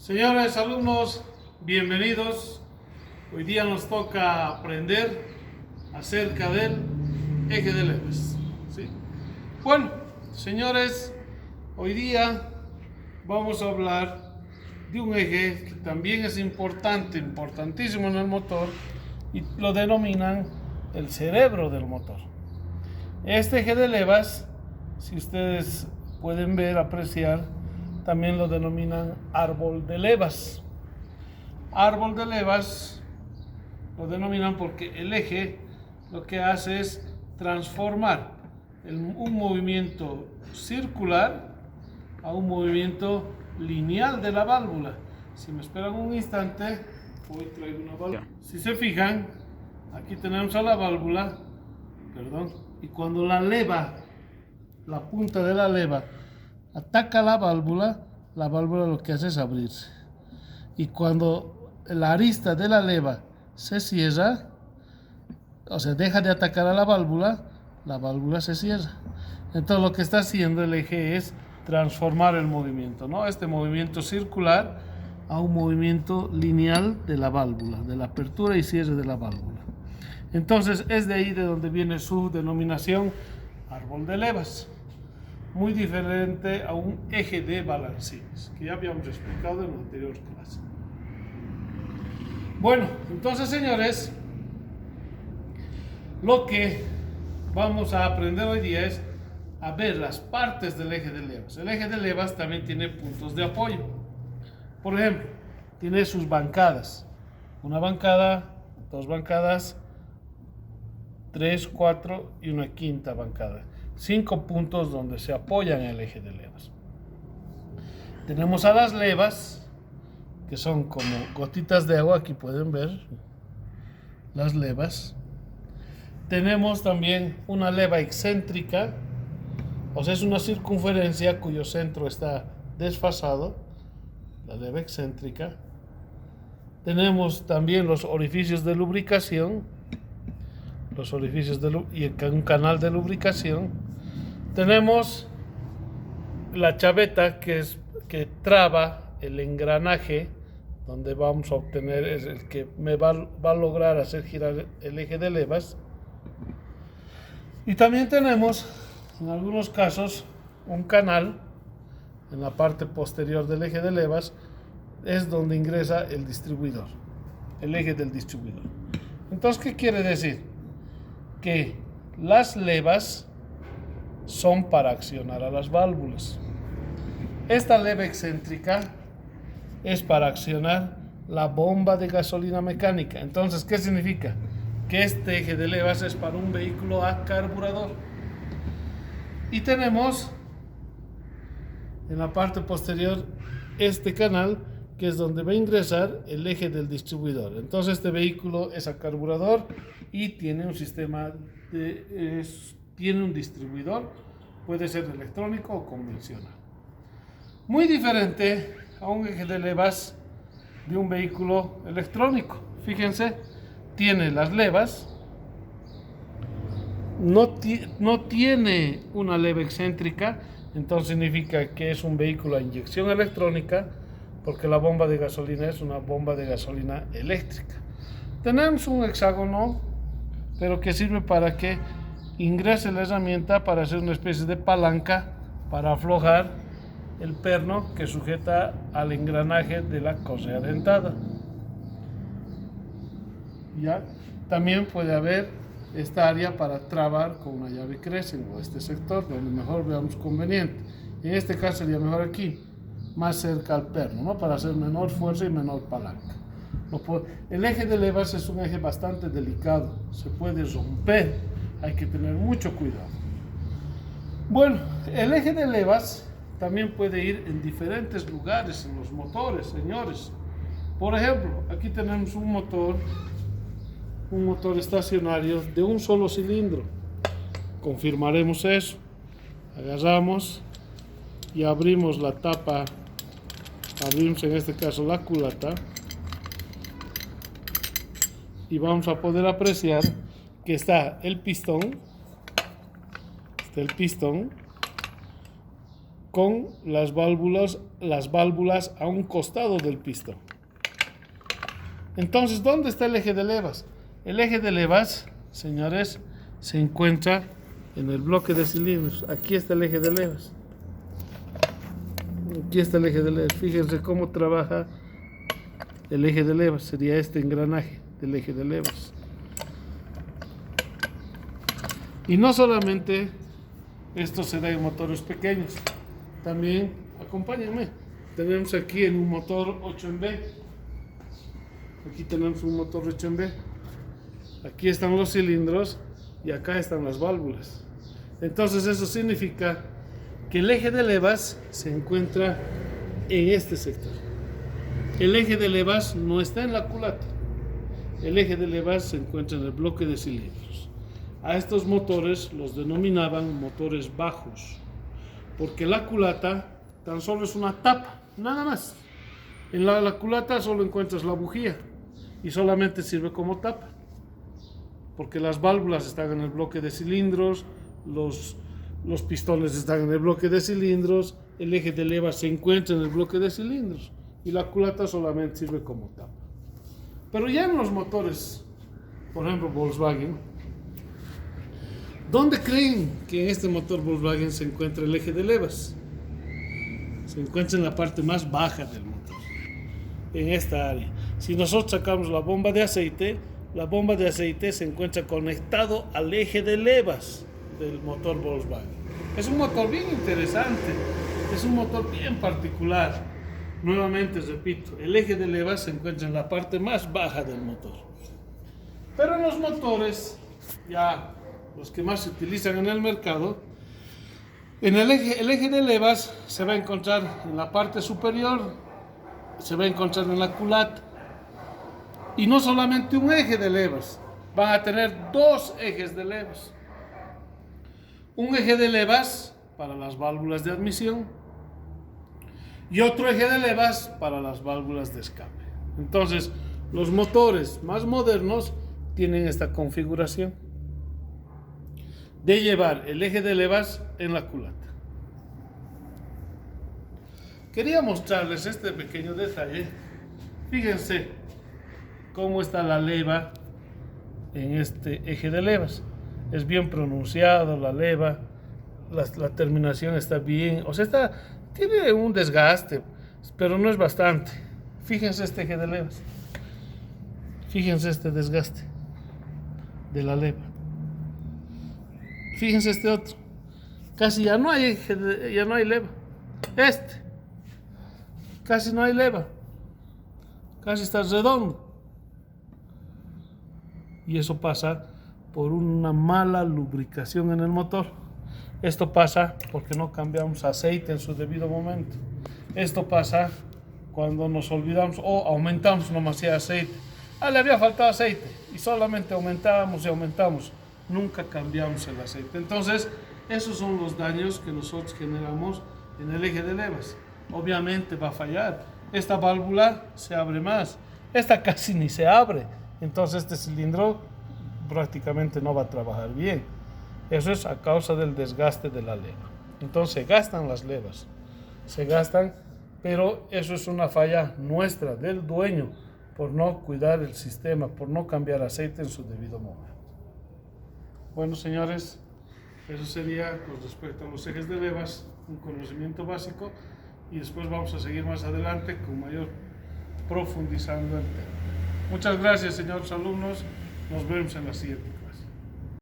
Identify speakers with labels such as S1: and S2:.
S1: Señores alumnos, bienvenidos. Hoy día nos toca aprender acerca del eje de levas. ¿Sí? Bueno, señores, hoy día vamos a hablar de un eje que también es importantísimo en el motor, y lo denominan el cerebro del motor. Este eje de levas, si ustedes pueden ver, apreciar, también lo denominan árbol de levas. Árbol de levas lo denominan porque el eje lo que hace es transformar un movimiento circular a un movimiento lineal de la válvula. Si me esperan un instante, voy a traer una válvula. Si se fijan, aquí tenemos a la válvula, y cuando la leva, la punta de la leva, ataca la válvula lo que hace es abrirse. Y cuando la arista de la leva se cierra, o sea, deja de atacar a la válvula se cierra. Entonces lo que está haciendo el eje es transformar el movimiento, ¿no? Este movimiento circular a un movimiento lineal de la válvula, de la apertura y cierre de la válvula. Entonces es de ahí de donde viene su denominación árbol de levas. Muy diferente a un eje de balancines, que ya habíamos explicado en la anterior clase. Bueno, entonces, señores, lo que vamos a aprender hoy día es a ver las partes del eje de levas. El eje de levas también tiene puntos de apoyo. Por ejemplo, tiene sus bancadas. Una bancada, dos bancadas, 3, 4 y una quinta bancada. 5 puntos donde se apoyan el eje de levas. Tenemos a las levas, que son como gotitas de agua, aquí pueden ver las levas. Tenemos también una leva excéntrica, o sea, es una circunferencia cuyo centro está desfasado, la leva excéntrica. Tenemos también los orificios de lubricación, y un canal de lubricación. Tenemos la chaveta que traba el engranaje, donde vamos a obtener, es el que me va a lograr hacer girar el eje de levas. Y también tenemos, en algunos casos, un canal en la parte posterior del eje de levas, es donde ingresa el distribuidor, el eje del distribuidor. Entonces, ¿qué quiere decir? Que las levas son para accionar a las válvulas. Esta leva excéntrica es para accionar la bomba de gasolina mecánica. Entonces, ¿qué significa? Que este eje de levas es para un vehículo a carburador. Y tenemos en la parte posterior este canal, que es donde va a ingresar el eje del distribuidor. Entonces este vehículo es a carburador y tiene un sistema tiene un distribuidor, puede ser electrónico o convencional. Muy diferente a un eje de levas de un vehículo electrónico. Fíjense, tiene las levas, no tiene una leva excéntrica, entonces significa que es un vehículo a inyección electrónica, porque la bomba de gasolina es una bomba de gasolina eléctrica. Tenemos un hexágono, pero que sirve para que ingrese la herramienta para hacer una especie de palanca para aflojar el perno que sujeta al engranaje de la correa dentada. ¿Ya? También puede haber esta área para trabar con una llave Crescent, o este sector donde mejor veamos conveniente. En este caso sería mejor aquí, más cerca al perno, ¿no? Para hacer menor fuerza y menor palanca. El eje de levas es un eje bastante delicado, se puede romper, hay que tener mucho cuidado. Bueno, el eje de levas también puede ir en diferentes lugares en los motores, señores. Por ejemplo, aquí tenemos un motor estacionario de un solo cilindro. Confirmaremos eso. Agarramos y abrimos la tapa, abrimos en este caso la culata, y vamos a poder apreciar que está el pistón con las válvulas a un costado del pistón. Entonces, ¿dónde está el eje de levas? El eje de levas, señores, se encuentra en el bloque de cilindros. Aquí está el eje de levas. Aquí está el eje de levas. Fíjense cómo trabaja el eje de levas. Sería este engranaje del eje de levas. Y no solamente esto se da en motores pequeños. También, acompáñenme, tenemos aquí en un motor 8 en B. Aquí tenemos un motor 8 en B. Aquí están los cilindros y acá están las válvulas. Entonces eso significa que el eje de levas se encuentra en este sector. El eje de levas no está en la culata. El eje de levas se encuentra en el bloque de cilindros. A estos motores los denominaban motores bajos, porque la culata tan solo es una tapa, nada más. En la culata solo encuentras la bujía y solamente sirve como tapa, porque las válvulas están en el bloque de cilindros, los pistones están en el bloque de cilindros, el eje de levas se encuentra en el bloque de cilindros y la culata solamente sirve como tapa. Pero ya en los motores, por ejemplo Volkswagen, ¿dónde creen que en este motor Volkswagen se encuentra el eje de levas? Se encuentra en la parte más baja del motor, en esta área. Si nosotros sacamos la bomba de aceite se encuentra conectado al eje de levas del motor Volkswagen. Es un motor bien interesante, es un motor bien particular. Nuevamente repito, el eje de levas se encuentra en la parte más baja del motor. Pero en los motores, ya los que más se utilizan en el mercado, el eje de levas se va a encontrar en la parte superior, se va a encontrar en la culata. Y no solamente un eje de levas, van a tener dos ejes de levas. Un eje de levas para las válvulas de admisión y otro eje de levas para las válvulas de escape. Entonces, los motores más modernos tienen esta configuración de llevar el eje de levas en la culata. Quería mostrarles este pequeño detalle. Fíjense cómo está la leva en este eje de levas. Es bien pronunciado la leva, la terminación está bien, o sea, tiene un desgaste, pero no es bastante. Fíjense este eje de levas. Fíjense este desgaste de la leva. Fíjense este otro. Casi ya no hay ya no hay leva. Casi no hay leva. Casi está redondo. Y eso pasa por una mala lubricación en el motor. Esto pasa porque no cambiamos aceite en su debido momento. Esto pasa cuando nos olvidamos o aumentamos demasiado aceite. Le había faltado aceite y solamente aumentamos y aumentamos. Nunca cambiamos el aceite. Entonces, esos son los daños que nosotros generamos en el eje de levas. Obviamente va a fallar. Esta válvula se abre más. Esta casi ni se abre. Entonces este cilindro prácticamente no va a trabajar bien. Eso es a causa del desgaste de la leva. Entonces se gastan las levas. Se gastan, pero eso es una falla nuestra, del dueño, por no cuidar el sistema, por no cambiar aceite en su debido momento. Bueno, señores, eso sería con respecto a los ejes de levas, un conocimiento básico, y después vamos a seguir más adelante con mayor profundizando el tema. Muchas gracias, señores alumnos. Nos vemos en la siguiente.